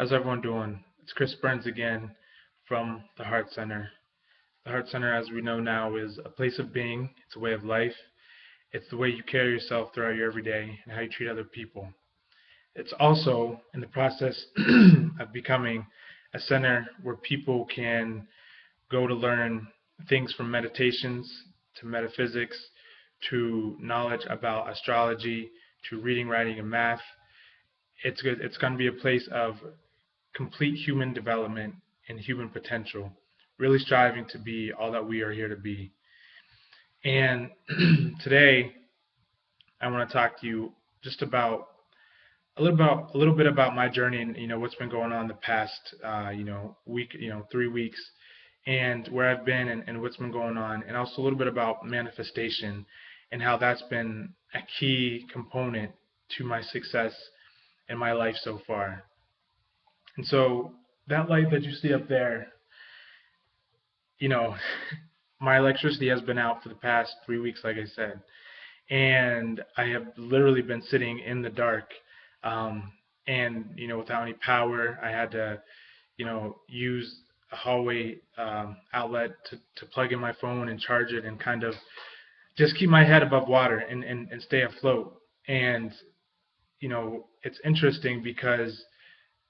How's everyone doing? It's Chris Burns again from the Heart Center. The Heart Center, as we know now, is a place of being, it's a way of life, it's the way you carry yourself throughout your everyday and how you treat other people. It's also in the process of becoming a center where people can go to learn things from meditations to metaphysics to knowledge about astrology to reading, writing, and math. It's good. It's going to be a place of complete human development and human potential, really striving to be all that we are here to be. And today, I want to talk to you just about a little bit about my journey and what's been going on the past week, 3 weeks, and where I've been and what's been going on, and also a little bit about manifestation and how that's been a key component to my success in my life so far. And so that light that you see up there, you know, my electricity has been out for the past 3 weeks, like I said, and I have literally been sitting in the dark, and without any power. I had to, use a hallway outlet to plug in my phone and charge it, and kind of just keep my head above water and stay afloat. And it's interesting because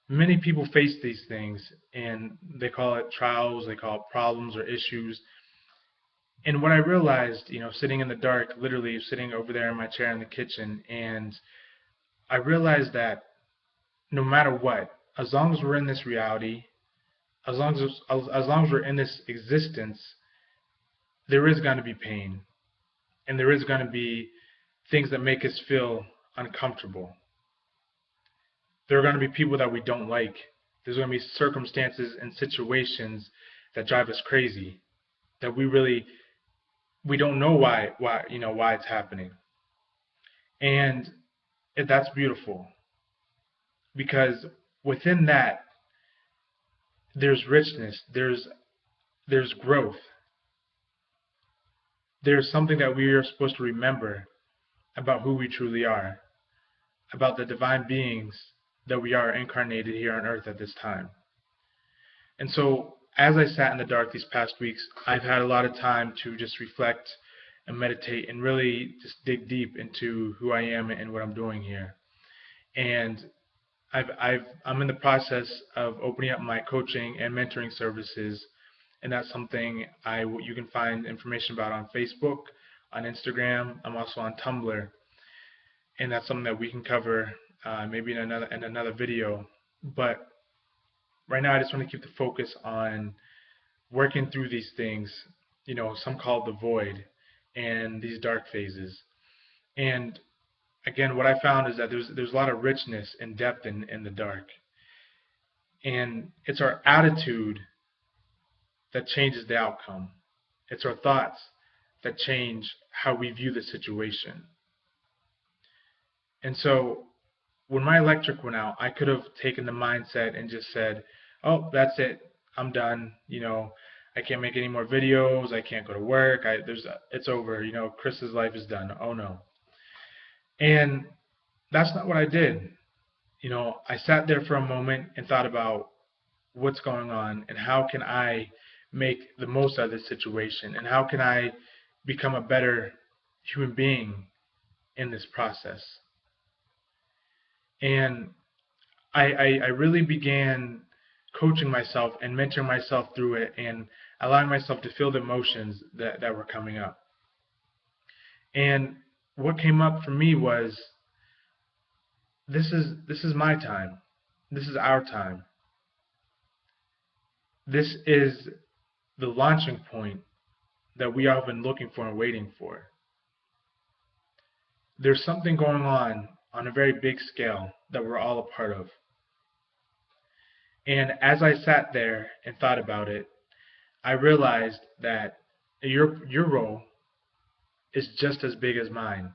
many people face these things and they call it trials, they call it problems or issues. And what I realized, sitting in the dark, literally sitting over there in my chair in the kitchen, and I realized that no matter what, as long as we're in this reality, as long as we're in this existence, there is going to be pain, and there is going to be things that make us feel uncomfortable. There are going to be people that we don't like. There's going to be circumstances and situations that drive us crazy, that we don't know why it's happening. And that's beautiful, because within that there's richness, there's growth. There's something that we are supposed to remember about who we truly are, about the divine beings that we are incarnated here on earth at this time. And so as I sat in the dark these past weeks, I've had a lot of time to just reflect and meditate and really just dig deep into who I am and what I'm doing here. And I'm in the process of opening up my coaching and mentoring services, and that's something you can find information about on Facebook, on Instagram. I'm also on Tumblr, and that's something that we can cover maybe in another video. But right now, I just want to keep the focus on working through these things. Some call it the void, and these dark phases. And again, what I found is that there's a lot of richness and depth in the dark. And it's our attitude that changes the outcome. It's our thoughts that change how we view the situation. And so when my electric went out, I could have taken the mindset and just said, oh, that's it, I'm done. I can't make any more videos, I can't go to work, it's over, Chris's life is done. Oh no. And that's not what I did. I sat there for a moment and thought about what's going on and how can I make the most out of this situation, and how can I become a better human being in this process. And I really began coaching myself and mentoring myself through it and allowing myself to feel the emotions that were coming up. And what came up for me was, this is my time. This is our time. This is the launching point that we all have been looking for and waiting for. There's something going on a very big scale that we're all a part of. And as I sat there and thought about it, I realized that your role is just as big as mine.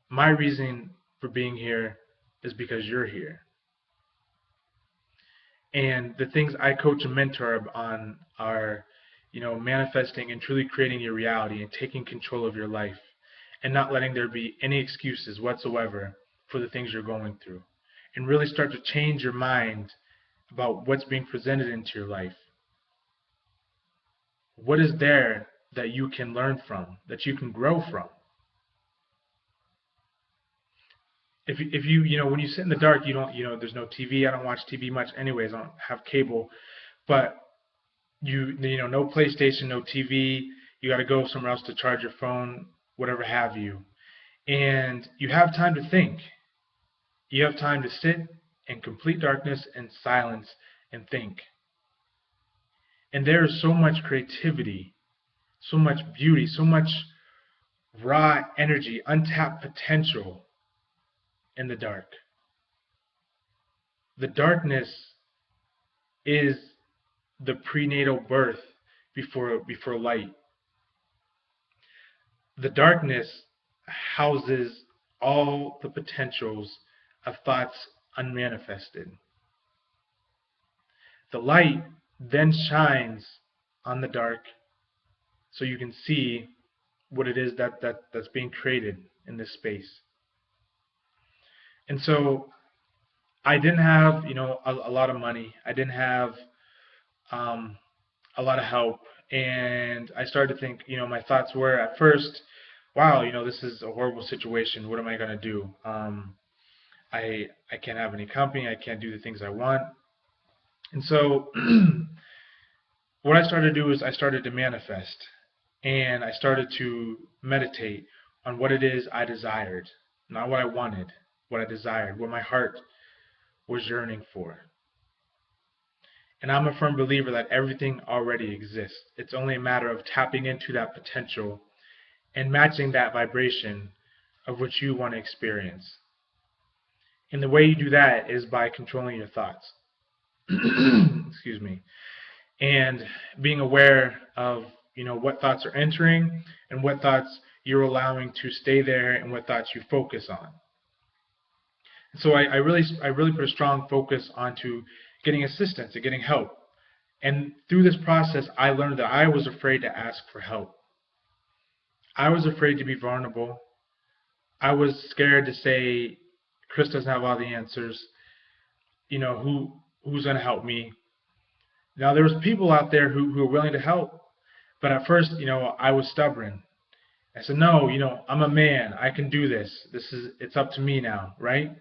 My reason for being here is because you're here. And the things I coach and mentor on are, manifesting and truly creating your reality and taking control of your life and not letting there be any excuses whatsoever for the things you're going through. and really start to change your mind about what's being presented into your life. What is there that you can learn from, that you can grow from? If you when you sit in the dark, you don't, there's no TV. I don't watch TV much anyways. I don't have cable. But no PlayStation, no TV. You got to go somewhere else to charge your phone, whatever have you. And you have time to think. You have time to sit in complete darkness and silence and think. And there is so much creativity, so much beauty, so much raw energy, untapped potential in the dark. The darkness is the prenatal birth before light. The darkness houses all the potentials of thoughts unmanifested. The light then shines on the dark so you can see what it is that's being created in this space. And so I didn't have, a lot of money. I didn't have a lot of help. And I started to think, my thoughts were at first, wow, this is a horrible situation. What am I going to do? I can't have any company. I can't do the things I want. And so what I started to do is I started to manifest. And I started to meditate on what it is I desired. Not what I wanted, what I desired, what my heart was yearning for. And I'm a firm believer that everything already exists. It's only a matter of tapping into that potential and matching that vibration of what you want to experience. And the way you do that is by controlling your thoughts. Excuse me. And being aware of, what thoughts are entering and what thoughts you're allowing to stay there and what thoughts you focus on. So I really put a strong focus onto getting assistance and getting help. And through this process, I learned that I was afraid to ask for help. I was afraid to be vulnerable. I was scared to say, Chris doesn't have all the answers. Who's going to help me? Now, there was people out there who were willing to help. But at first, I was stubborn. I said, no, I'm a man. I can do this. It's up to me now, right?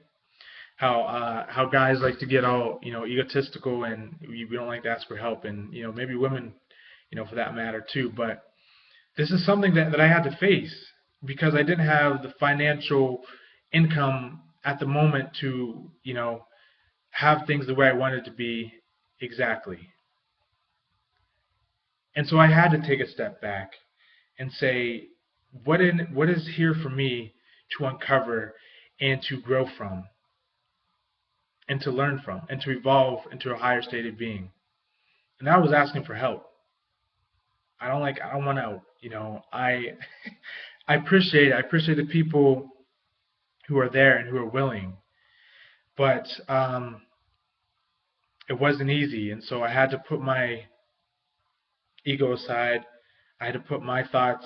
How guys like to get all, egotistical, and we don't like to ask for help, and, maybe women, for that matter too. But this is something that I had to face because I didn't have the financial income at the moment to, have things the way I wanted to be exactly. And so I had to take a step back and say, what is here for me to uncover and to grow from and to learn from and to evolve into a higher state of being? And I was asking for help. I don't want out. I appreciate the people who are there and who are willing. But it wasn't easy, and so I had to put my ego aside. I had to put my thoughts,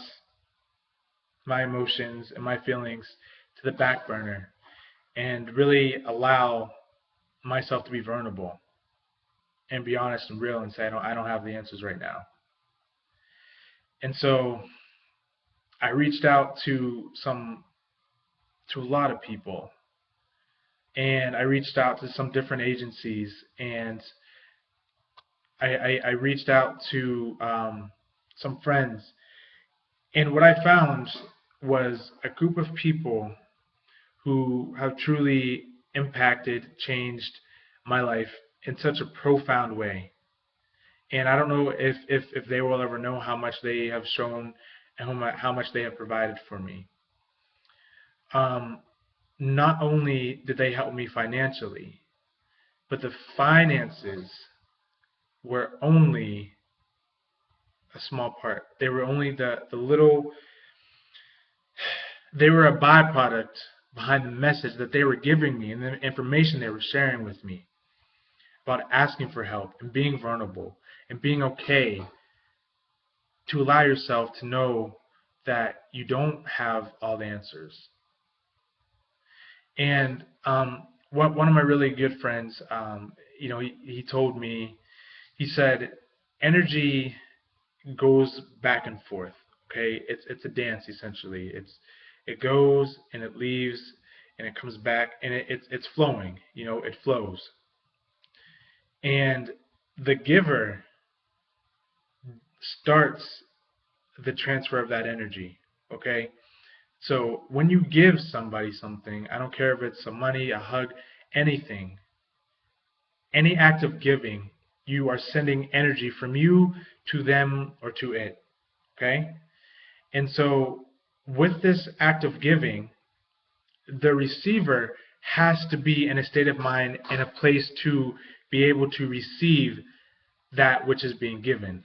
my emotions, and my feelings to the back burner and really allow myself to be vulnerable and be honest and real and say, I don't have the answers right now. And so I reached out to a lot of people, and I reached out to some different agencies, and I reached out to some friends, and what I found was a group of people who have truly impacted, changed my life in such a profound way. And I don't know if they will ever know how much they have shown and how much they have provided for me. Not only did they help me financially, but the finances were only a small part. They were only the little, they were a byproduct behind the message that they were giving me and the information they were sharing with me about asking for help and being vulnerable and being okay to allow yourself to know that you don't have all the answers. And one of my really good friends, he told me, he said, energy goes back and forth. Okay, it's a dance essentially. It goes and it leaves and it comes back and it's flowing. It flows. And the giver starts the transfer of that energy. Okay, so when you give somebody something, I don't care if it's some money, a hug, anything, any act of giving, you are sending energy from you to them or to it. Okay? And so with this act of giving, the receiver has to be in a state of mind, in a place to be able to receive that which is being given.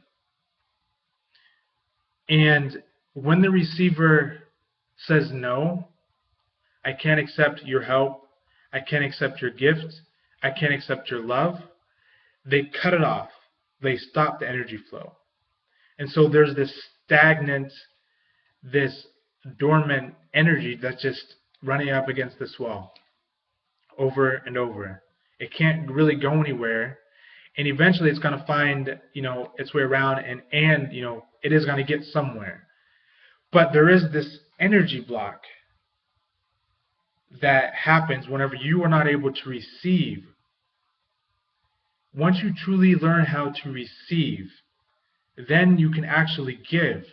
And when the receiver says, no, I can't accept your help, I can't accept your gift, I can't accept your love, they cut it off. They stop the energy flow. And so there's this stagnant, this dormant energy that's just running up against this wall over and over. It can't really go anywhere. And eventually it's going to find, its way around, and it is going to get somewhere. But there is this energy block that happens whenever you are not able to receive. Once you truly learn how to receive, then you can actually give.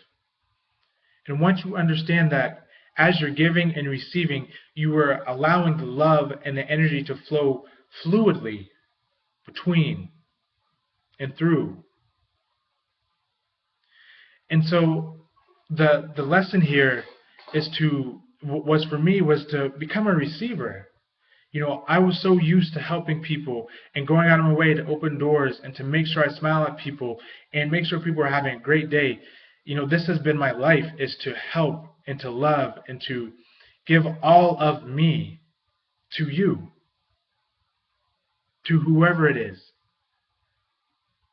And once you understand that as you're giving and receiving, you are allowing the love and the energy to flow fluidly between and through. And so the lesson here was for me to become a receiver. I was so used to helping people and going out of my way to open doors and to make sure I smile at people and make sure people are having a great day. This has been my life, is to help and to love and to give all of me to you, to whoever it is.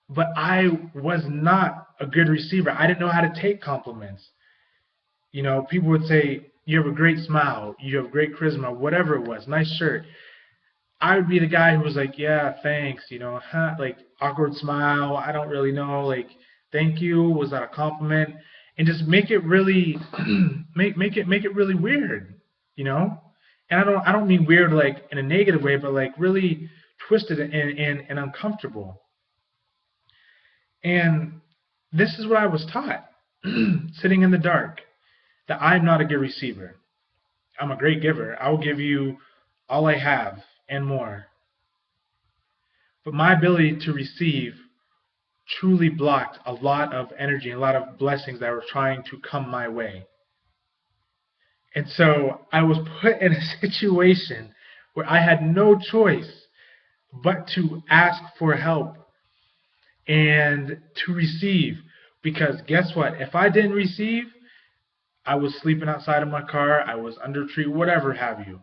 But I was not a good receiver. I didn't know how to take compliments. People would say, you have a great smile, you have great charisma, whatever it was, nice shirt. I would be the guy who was like, yeah, thanks, like awkward smile, I don't really know, like, thank you, was that a compliment? And just make it really make it really weird, And I don't mean weird like in a negative way, but like really twisted and uncomfortable. And this is what I was taught, sitting in the dark, that I'm not a good receiver. I'm a great giver. I will give you all I have and more. But my ability to receive truly blocked a lot of energy, a lot of blessings that were trying to come my way. And so I was put in a situation where I had no choice but to ask for help and to receive. Because guess what? If I didn't receive, I was sleeping outside of my car, I was under a tree, whatever have you.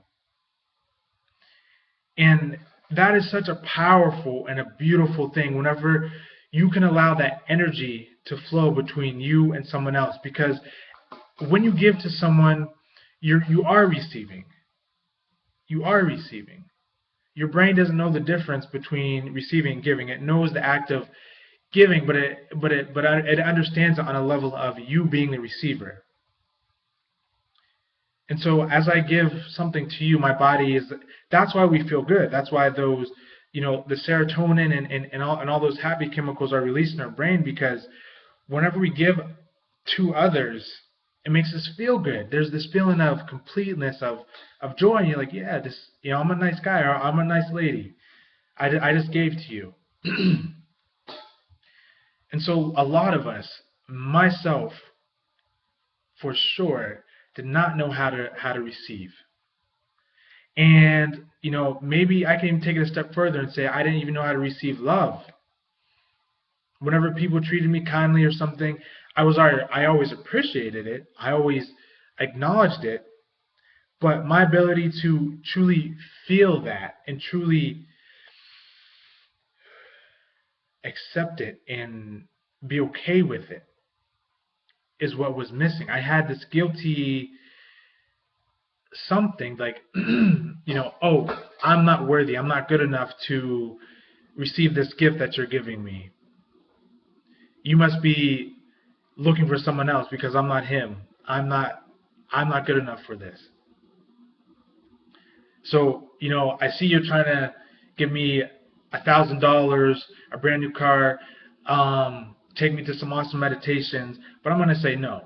And that is such a powerful and a beautiful thing whenever you can allow that energy to flow between you and someone else. Because when you give to someone, you are receiving. You are receiving. Your brain doesn't know the difference between receiving and giving. It knows the act of giving, but it understands it on a level of you being the receiver. And so as I give something to you, my body that's why we feel good. That's why those, the serotonin and all those happy chemicals are released in our brain, because whenever we give to others, it makes us feel good. There's this feeling of completeness, of joy, and you're like, yeah, I'm a nice guy, or I'm a nice lady. I just gave to you. And so a lot of us, myself for sure, did not know how to receive. And maybe I can even take it a step further and say I didn't even know how to receive love. Whenever people treated me kindly or something, I always appreciated it. I always acknowledged it. But my ability to truly feel that and truly accept it and be okay with it is what was missing. I had this guilty something like, oh, I'm not worthy. I'm not good enough to receive this gift that you're giving me. You must be looking for someone else because I'm not him. I'm not good enough for this. So, I see you're trying to give me $1,000, a brand new car, take me to some awesome meditations, but I'm going to say no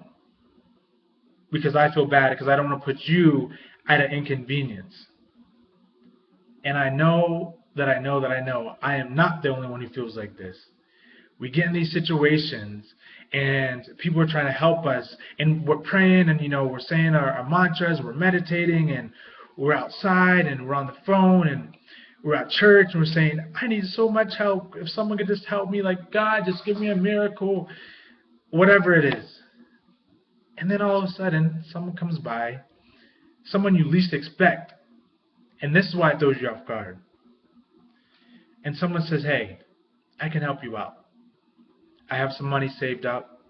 because I feel bad because I don't want to put you at an inconvenience. And I know that I know that I know I am not the only one who feels like this. We get in these situations and people are trying to help us and we're praying and we're saying our mantras, we're meditating and we're outside and we're on the phone and we're at church and we're saying, I need so much help. If someone could just help me, like, God, just give me a miracle, whatever it is. And then all of a sudden, someone comes by, someone you least expect, and this is why it throws you off guard. And someone says, hey, I can help you out. I have some money saved up.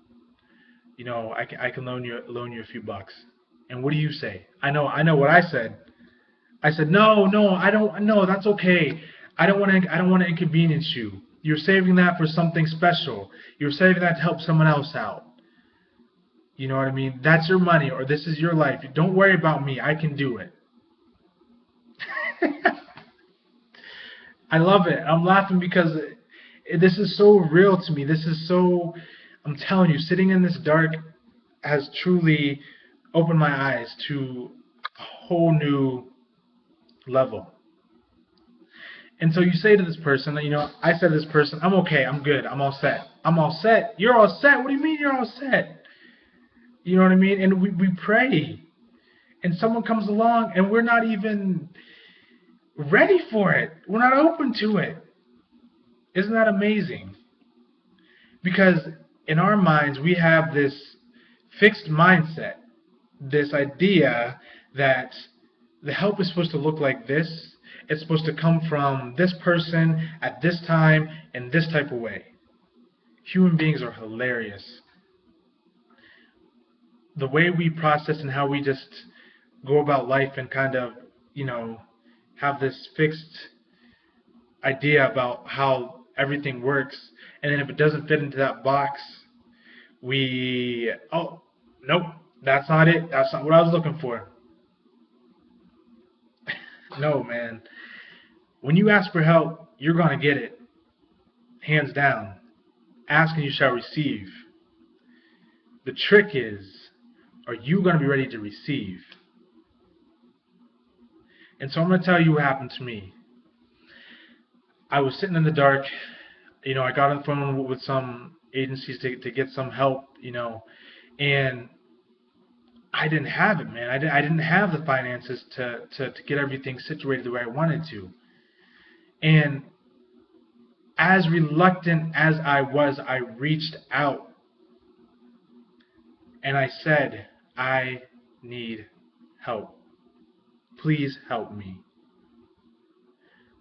I can loan you a few bucks. And what do you say? I know what I said. I said, no, I don't. No, that's okay. I don't want to inconvenience you. You're saving that for something special. You're saving that to help someone else out. You know what I mean? That's your money, or this is your life. Don't worry about me. I can do it. I love it. I'm laughing because this is so real to me. This is so, I'm telling you, sitting in this dark has truly opened my eyes to a whole new level. And so you say to this person, I said to this person, I'm okay, I'm good, I'm all set. I'm all set? You're all set? What do you mean you're all set? You know what I mean? And we pray. And someone comes along and we're not even ready for it. We're not open to it. Isn't that amazing? Because in our minds, we have this fixed mindset, this idea that the help is supposed to look like this. It's supposed to come from this person at this time in this type of way. Human beings are hilarious. The way we process and how we just go about life and kind of, have this fixed idea about how everything works, and then if it doesn't fit into that box, nope, that's not it. That's not what I was looking for. No, man. When you ask for help, you're going to get it. Hands down. Ask and you shall receive. The trick is, are you going to be ready to receive? And so I'm going to tell you what happened to me. I was sitting in the dark. I got on the phone with some agencies to get some help, and I didn't have it, man. I didn't have the finances to get everything situated the way I wanted to. And as reluctant as I was, I reached out and I said, I need help. Please help me.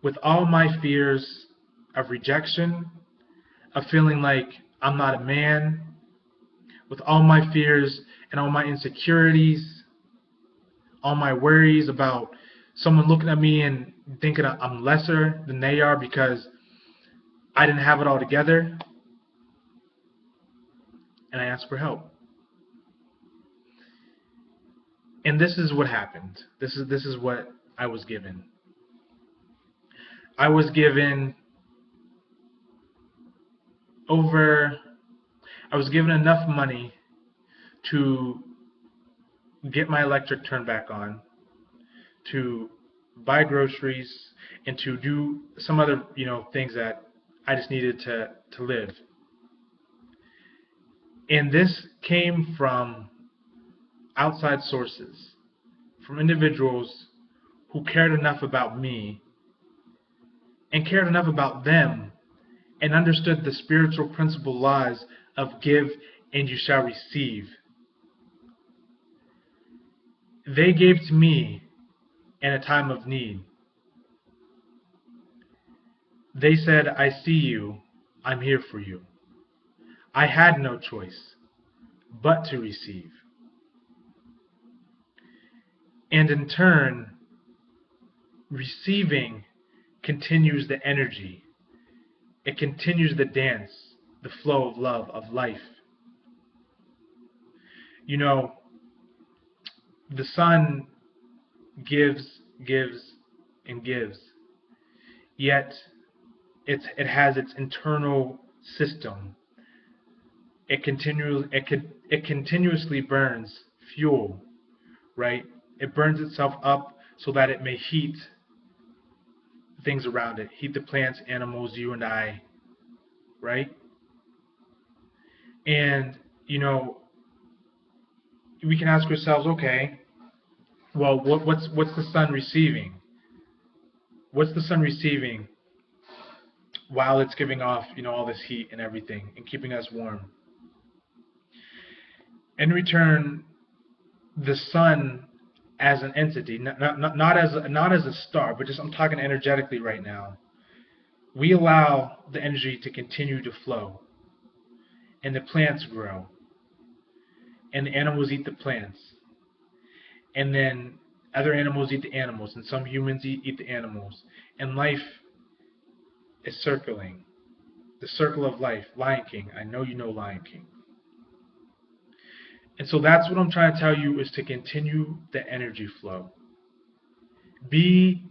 With all my fears of rejection, of feeling like I'm not a man, with all my fears and all my insecurities, all my worries about someone looking at me and thinking I'm lesser than they are because I didn't have it all together, and I asked for help. And this is what happened. This is what I was given. I was given enough money to get my electric turned back on, to buy groceries, and to do some other, things that I just needed to live. And this came from outside sources, from individuals who cared enough about me and cared enough about them and understood the spiritual principle laws of give and you shall receive. They gave to me in a time of need. They said, I see you, I'm here for you. I had no choice but to receive. And in turn, receiving continues the energy. It continues the dance, the flow of love, of life. You know, the sun gives, gives, and gives. Yet it has its internal system. It continuously burns fuel, right? It burns itself up so that it may heat things around it, heat the plants, animals, you and I, right? And you know, we can ask ourselves, okay, well, what's the sun receiving? What's the sun receiving while it's giving off, all this heat and everything and keeping us warm? In return, the sun as an entity, not as a star, but just I'm talking energetically right now. We allow the energy to continue to flow, and the plants grow, and the animals eat the plants, and then other animals eat the animals, and some humans eat the animals, and life is circling. The circle of life. Lion King. I know you know Lion King. And so that's what I'm trying to tell you, is to continue the energy flow. Be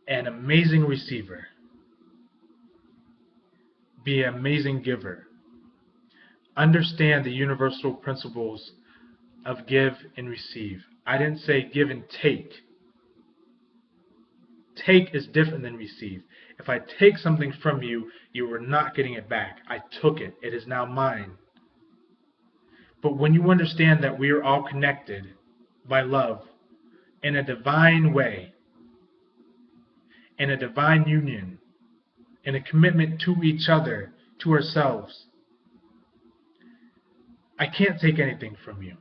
an amazing receiver. Be an amazing giver. Understand the universal principles of give and receive. I didn't say give and take. Take is different than receive. If I take something from you, you are not getting it back. I took it. It is now mine. But when you understand that we are all connected by love in a divine way, in a divine union, in a commitment to each other, to ourselves, I can't take anything from you.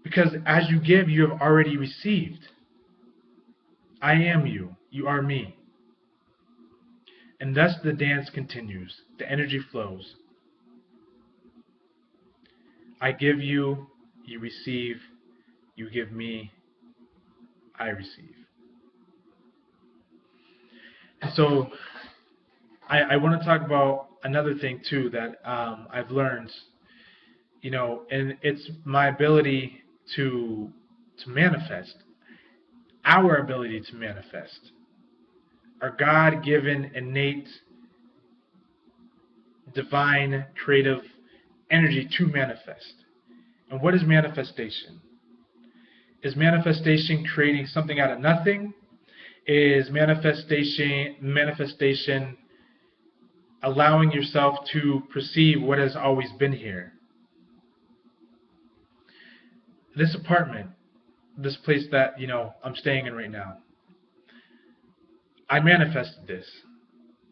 Because as you give, you have already received. I am you. You are me. And thus the dance continues. The energy flows. I give you, you receive, you give me, I receive. And so I want to talk about another thing too that I've learned, and it's my ability to manifest, our ability to manifest, our God-given, innate, divine, creative energy to manifest. And what is manifestation? Is manifestation creating something out of nothing? Is manifestation allowing yourself to perceive what has always been here? This apartment, this place that I'm staying in right now, I manifested this.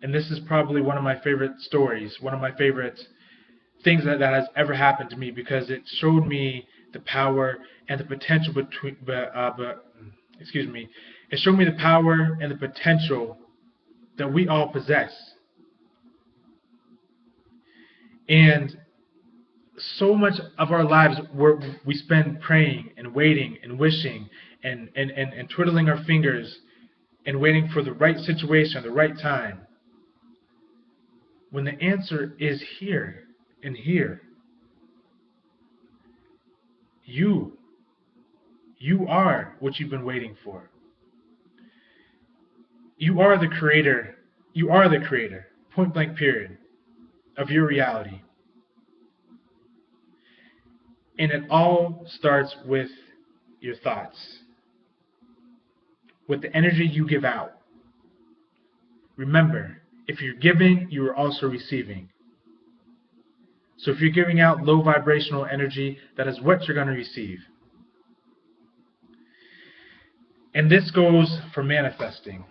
And this is probably one of my favorite stories, one of my favorite things that has ever happened to me, because it showed me the power and the potential it showed me the power and the potential that we all possess. And so much of our lives we spend praying and waiting and wishing and twiddling our fingers and waiting for the right situation, the right time, when the answer is here and here. You are what you've been waiting for. You are the creator. You are the creator, point blank period, of your reality. And it all starts with your thoughts, with the energy you give out. Remember, if you're giving, you are also receiving. So if you're giving out low vibrational energy, that is what you're going to receive. And this goes for manifesting.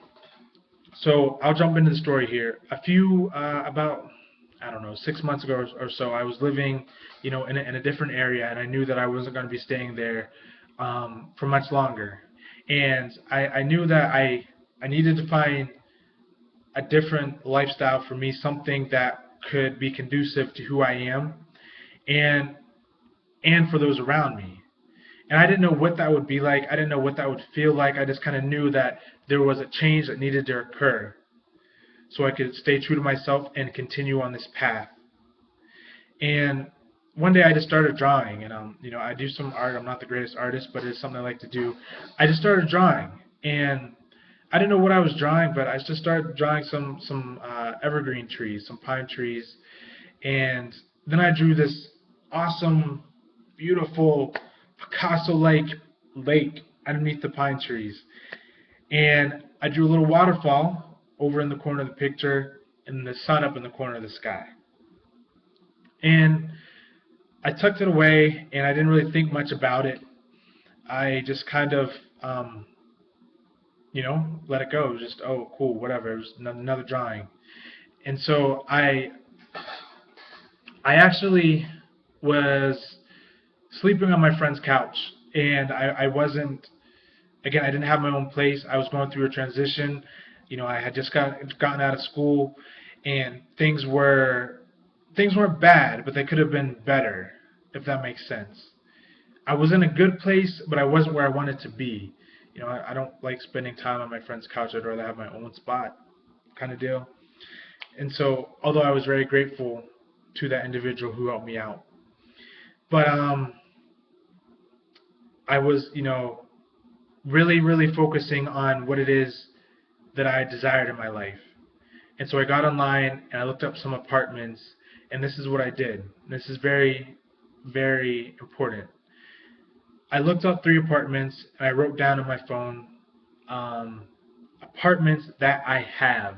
So I'll jump into the story here. About 6 months ago or so, I was living, in a different area, and I knew that I wasn't going to be staying there for much longer. And I knew that I needed to find a different lifestyle for me, something that could be conducive to who I am and for those around me. And I didn't know what that would be like. I didn't know what that would feel like. I just kind of knew that there was a change that needed to occur so I could stay true to myself and continue on this path. And one day I just started drawing, and I do some art. I'm not the greatest artist, but it's something I like to do. I just started drawing, and I didn't know what I was drawing, but I just started drawing some evergreen trees, some pine trees, and then I drew this awesome, beautiful Picasso-like lake underneath the pine trees, and I drew a little waterfall over in the corner of the picture, and the sun up in the corner of the sky. And I tucked it away, and I didn't really think much about it. I just kind of, let it go. It was just, oh, cool, whatever. It was another drawing. And so I actually was sleeping on my friend's couch, and I wasn't, again, I didn't have my own place. I was going through a transition. I had just gotten out of school, and things weren't bad, but they could have been better, if that makes sense. I was in a good place, but I wasn't where I wanted to be. I don't like spending time on my friend's couch. I'd rather have my own spot, kind of deal. And so, although I was very grateful to that individual who helped me out, but I was, really, really focusing on what it is that I desired in my life. And so I got online and I looked up some apartments, and this is what I did. This is very, very important. I looked up 3 apartments, and I wrote down on my phone apartments that I have.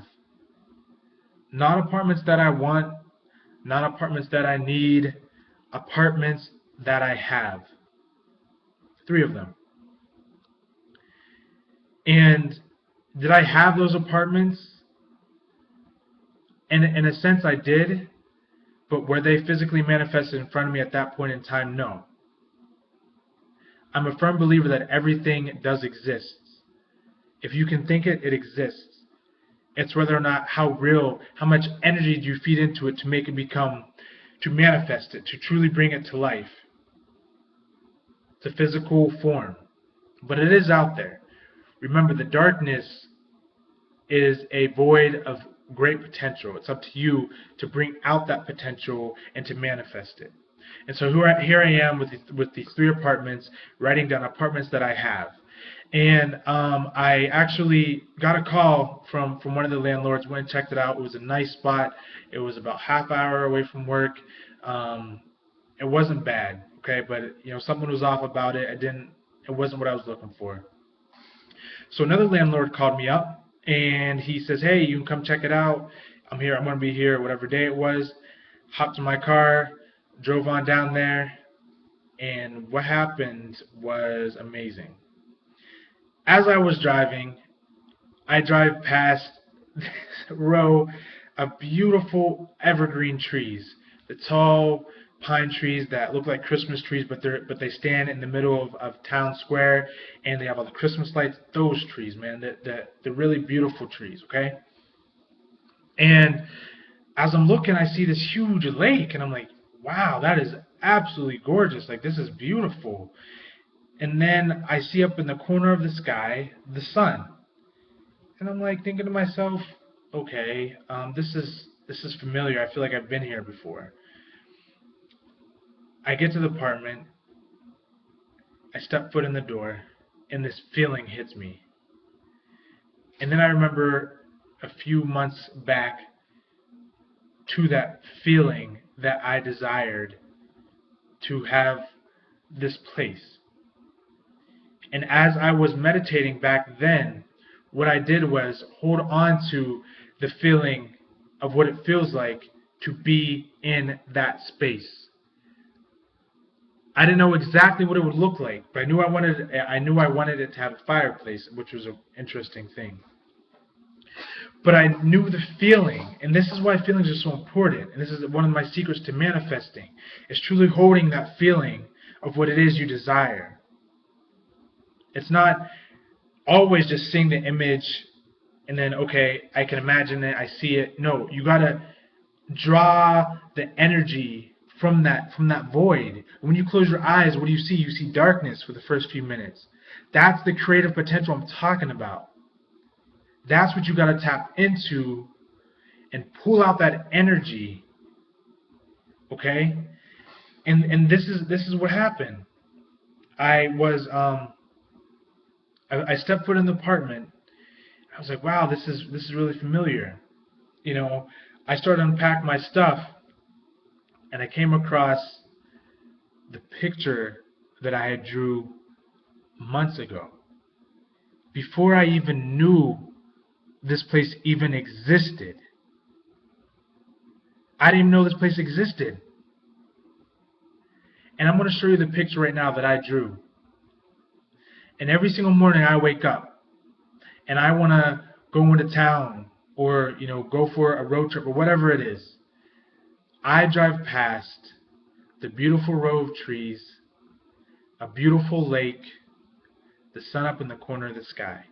Not apartments that I want, not apartments that I need, apartments that I have. 3 of them. And did I have those apartments? And in a sense I did, but were they physically manifested in front of me at that point in time? No. I'm a firm believer that everything does exist. If you can think it, it exists. It's whether or not how real, how much energy do you feed into it to make it become, to manifest it, to truly bring it to life. It's a physical form. But it is out there. Remember, the darkness is a void of great potential. It's up to you to bring out that potential and to manifest it. And so here I am with these 3 apartments, writing down apartments that I have. And I actually got a call from one of the landlords, went and checked it out. It was a nice spot. It was about half hour away from work. It wasn't bad, okay, but something was off about it. It wasn't what I was looking for. So another landlord called me up, and he says, hey, you can come check it out. I'm here. I'm going to be here whatever day it was. Hopped in my car, drove on down there, and what happened was amazing. As I was driving, I drive past this row of beautiful evergreen trees, the tall pine trees that look like Christmas trees, but they stand in the middle of town square, and they have all the Christmas lights. Those trees, man, the really beautiful trees, okay? And as I'm looking, I see this huge lake, and I'm like, wow, that is absolutely gorgeous. Like, this is beautiful. And then I see up in the corner of the sky the sun, and I'm like thinking to myself, okay, this is familiar. I feel like I've been here before. I get to the apartment, I step foot in the door, and this feeling hits me. And then I remember a few months back to that feeling that I desired to have this place. And as I was meditating back then, what I did was hold on to the feeling of what it feels like to be in that space. I didn't know exactly what it would look like, but I knew I wanted it to have a fireplace, which was an interesting thing. But I knew the feeling, and this is why feelings are so important, and this is one of my secrets to manifesting, is truly holding that feeling of what it is you desire. It's not always just seeing the image and then, okay, I can imagine it, I see it. No, you got to draw the energy from that void. When you close your eyes, what do you see? You see darkness for the first few minutes. That's the creative potential I'm talking about. That's what you got to tap into and pull out that energy. Okay? And this is what happened. I stepped foot in the apartment. I was like, wow, this is really familiar. I started to unpack my stuff, and I came across the picture that I had drew months ago. Before I even knew this place even existed. I didn't even know this place existed. And I'm going to show you the picture right now that I drew. And every single morning I wake up and I want to go into town or, go for a road trip or whatever it is. I drive past the beautiful row of trees, a beautiful lake, the sun up in the corner of the sky.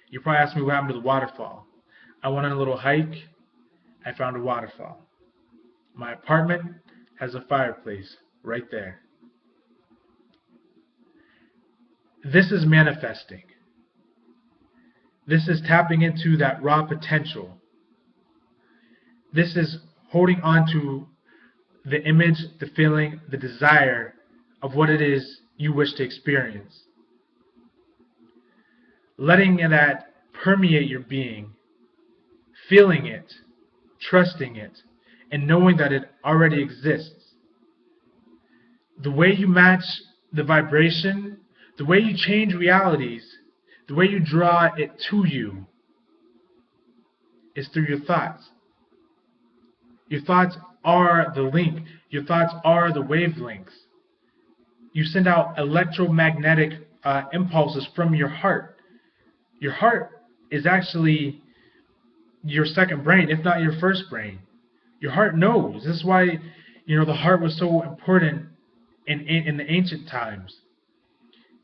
You probably asked me what happened to the waterfall. I went on a little hike. I found a waterfall. My apartment has a fireplace right there. This is manifesting. This is tapping into that raw potential. This is holding on to the image, the feeling, the desire of what it is you wish to experience. Letting that permeate your being, feeling it, trusting it, and knowing that it already exists. The way you match the vibration, the way you change realities, the way you draw it to you is through your thoughts. Your thoughts are the link. Your thoughts are the wavelengths. You send out electromagnetic impulses from your heart. Your heart is actually your second brain, if not your first brain. Your heart knows. This is why, the heart was so important in the ancient times.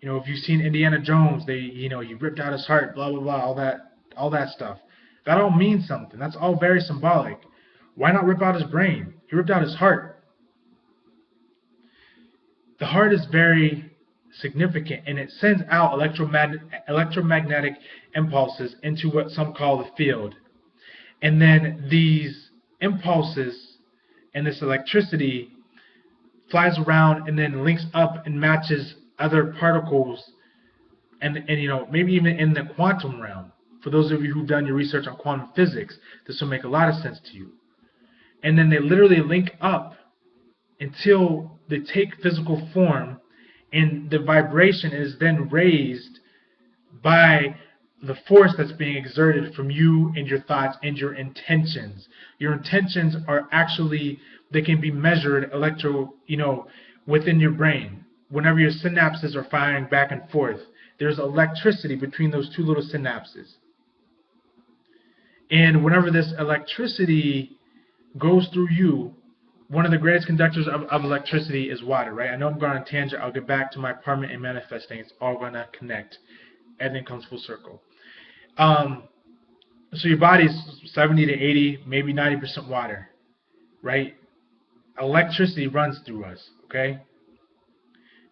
If you've seen Indiana Jones, he ripped out his heart, blah blah blah, all that stuff. That all means something. That's all very symbolic. Why not rip out his brain? He ripped out his heart. The heart is very significant, and it sends out electromagnetic impulses into what some call the field. And then these impulses and this electricity flies around and then links up and matches other particles and maybe even in the quantum realm. For those of you who've done your research on quantum physics, this will make a lot of sense to you. And then they literally link up until they take physical form, and the vibration is then raised by the force that's being exerted from you and your thoughts and your intentions. Your intentions are actually, they can be measured within your brain. Whenever your synapses are firing back and forth, there's electricity between those two little synapses. And whenever this electricity goes through you, one of the greatest conductors of electricity is water, right? I know I'm going on a tangent. I'll get back to my apartment and manifesting. It's all going to connect. Everything comes full circle. So your body's 70 to 80, maybe 90% water, right? Electricity runs through us, okay?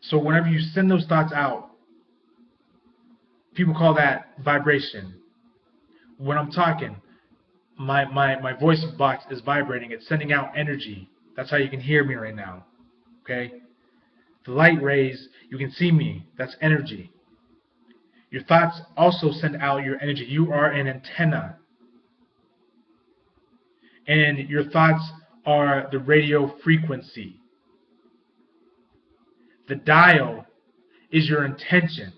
So whenever you send those thoughts out, people call that vibration. When I'm talking, my voice box is vibrating. It's sending out energy. That's how you can hear me right now, okay? The light rays, you can see me. That's energy. Your thoughts also send out your energy. You are an antenna. And your thoughts are the radio frequency. The dial is your intention.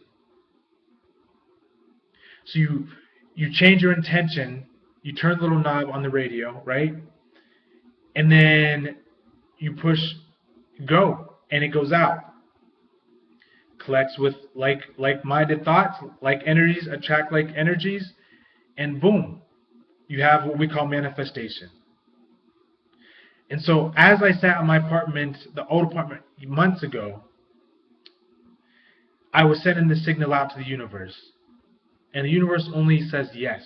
So you change your intention, you turn the little knob on the radio, right? And then you push go, and it goes out. Collects with like-minded thoughts, like energies attract like energies, and boom, you have what we call manifestation. And so as I sat in my apartment, the old apartment, months ago, I was sending the signal out to the universe. And the universe only says yes.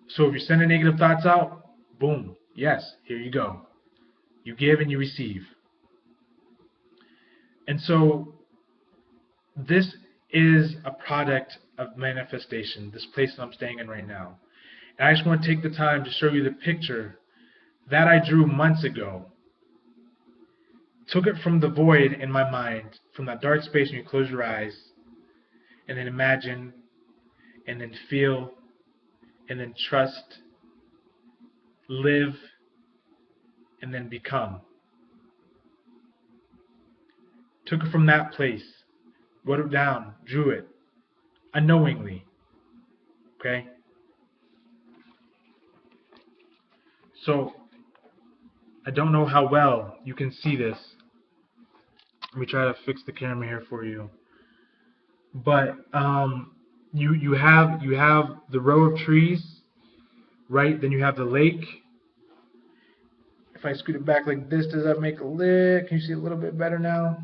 So if you're sending negative thoughts out, boom, yes, here you go. You give and you receive. And so this is a product of manifestation, this place that I'm staying in right now. And I just want to take the time to show you the picture that I drew months ago. Took it from the void in my mind, from that dark space when you close your eyes, and then imagine, and then feel, and then trust, live, and then become. Took it from that place, wrote it down, drew it, unknowingly. Okay? So, I don't know how well you can see this. Let me try to fix the camera here for you. But you have the row of trees, right? Then you have the lake. If I scoot it back like this, does that make a lick? Can you see a little bit better now?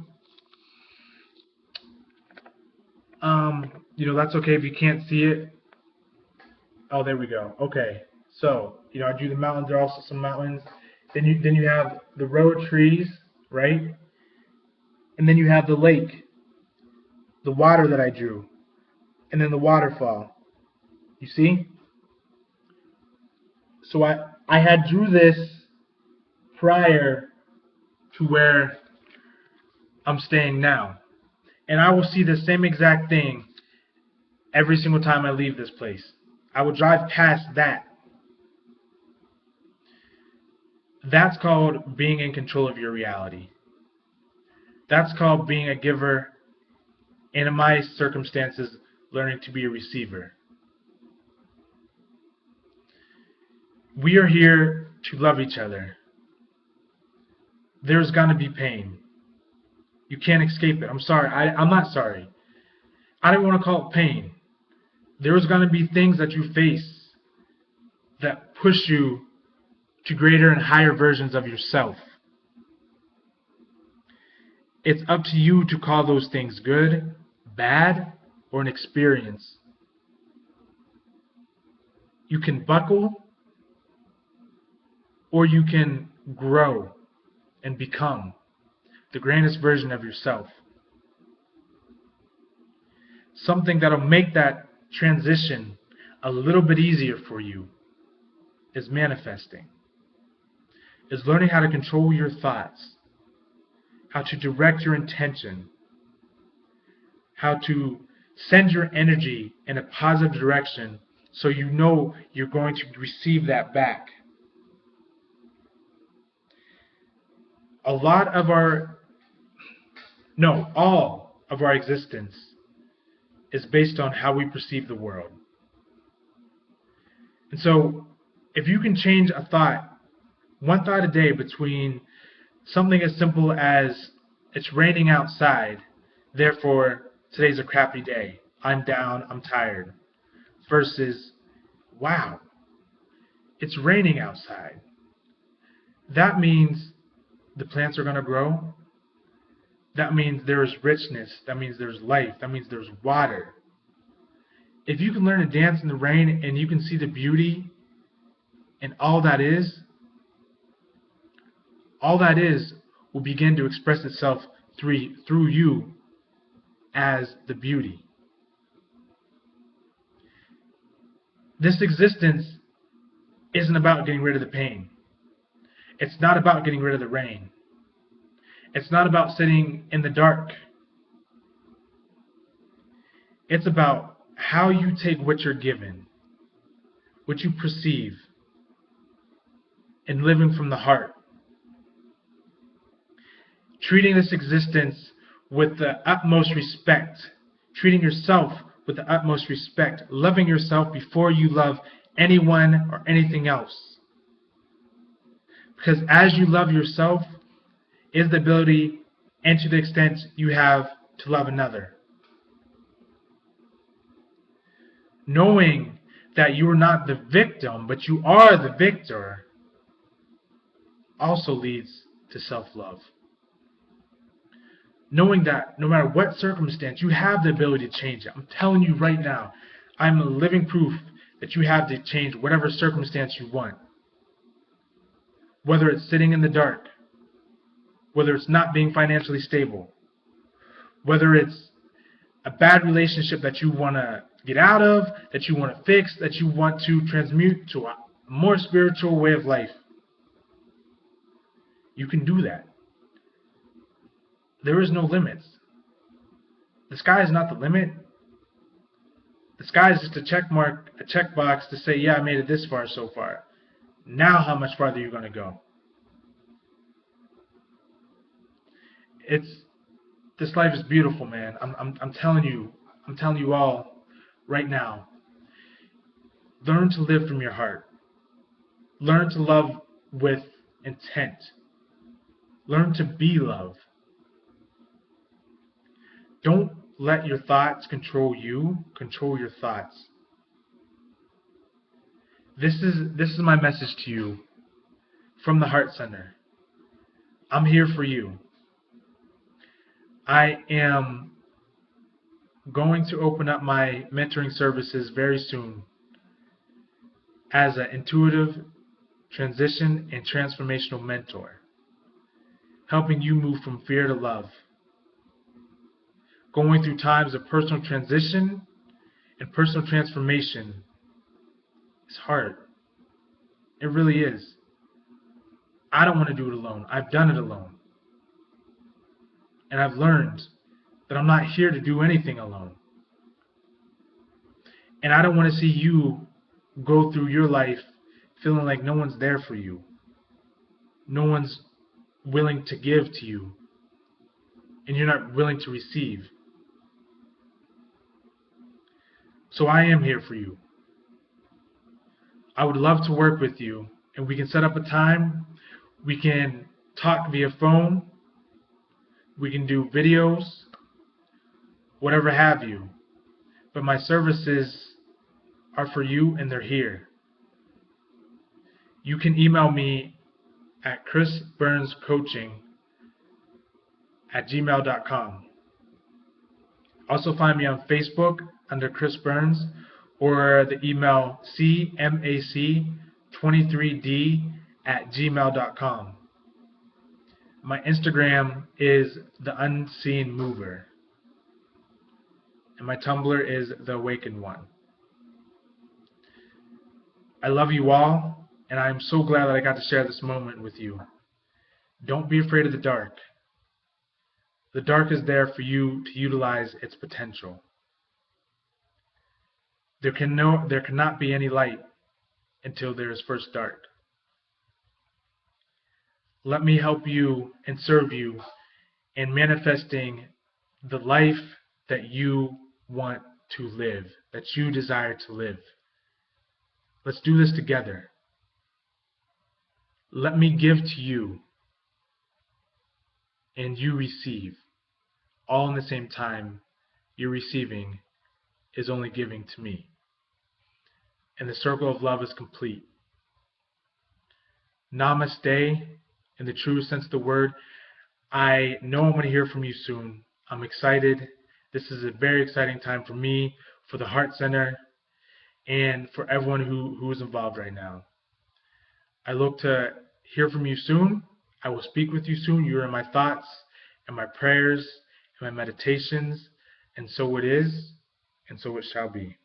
That's okay if you can't see it. Oh, there we go. Okay. So, I drew the mountains. There are also some mountains. Then you have the row of trees, right? And then you have the lake, the water that I drew, and then the waterfall. You see? So I had drew this prior to where I'm staying now. And I will see the same exact thing every single time I leave this place. I will drive past that. That's called being in control of your reality. That's called being a giver, and in my circumstances, learning to be a receiver. We are here to love each other. There's going to be pain. You can't escape it. I'm sorry. I'm not sorry. I don't want to call it pain. There's going to be things that you face that push you to greater and higher versions of yourself. It's up to you to call those things good, bad, or an experience. You can buckle, or you can grow and become the grandest version of yourself. Something that'll make that transition a little bit easier for you is manifesting. Is learning how to control your thoughts, how to direct your intention, how to send your energy in a positive direction so you know you're going to receive that back. All of our existence is based on how we perceive the world. And so, if you can change a thought, one thought a day, between something as simple as it's raining outside, therefore today's a crappy day, I'm down, I'm tired, versus, wow, it's raining outside. That means the plants are going to grow. That means there's richness. That means there's life. That means there's water. If you can learn to dance in the rain and you can see the beauty in all that is will begin to express itself through you as the beauty. This existence isn't about getting rid of the pain. It's not about getting rid of the rain. It's not about sitting in the dark. It's about how you take what you're given, what you perceive, and living from the heart. Treating this existence with the utmost respect. Treating yourself with the utmost respect. Loving yourself before you love anyone or anything else. Because as you love yourself is the ability and to the extent you have to love another. Knowing that you are not the victim, but you are the victor, also leads to self-love. Knowing that no matter what circumstance, you have the ability to change it. I'm telling you right now, I'm a living proof that you have to change whatever circumstance you want. Whether it's sitting in the dark, whether it's not being financially stable, whether it's a bad relationship that you want to get out of, that you want to fix, that you want to transmute to a more spiritual way of life. You can do that. There is no limits. The sky is not the limit. The sky is just a check mark, a checkbox to say, yeah, I made it this far so far. Now how much farther are you going to go? This life is beautiful, man. I'm telling you all right now. Learn to live from your heart. Learn to love with intent. Learn to be love. Don't let your thoughts control you. Control your thoughts. This is my message to you from the Heart Center. I'm here for you. I am going to open up my mentoring services very soon as an intuitive transition and transformational mentor, helping you move from fear to love. Going through times of personal transition and personal transformation is hard. It really is. I don't want to do it alone. I've done it alone. And I've learned that I'm not here to do anything alone. And I don't want to see you go through your life feeling like no one's there for you. No one's willing to give to you. And you're not willing to receive. So I am here for you. I would love to work with you, and we can set up a time. We can talk via phone. We can do videos, whatever have you. But my services are for you, and they're here. You can email me at chrisburnscoaching@gmail.com. Also find me on Facebook under Chris Burns, or the email cmac23d@gmail.com. My Instagram is The Unseen Mover. And my Tumblr is The Awakened One. I love you all, and I'm so glad that I got to share this moment with you. Don't be afraid of the dark. The dark is there for you to utilize its potential. There cannot be any light until there is first dark. Let me help you and serve you in manifesting the life that you want to live, that you desire to live. Let's do this together. Let me give to you, and you receive. All in the same time, your receiving is only giving to me. And the circle of love is complete. Namaste, in the true sense of the word. I know I'm going to hear from you soon. I'm excited. This is a very exciting time for me, for the Heart Center, and for everyone who is involved right now. I look to hear from you soon. I will speak with you soon. You are in my thoughts and my prayers and my meditations, and so it is, and so it shall be.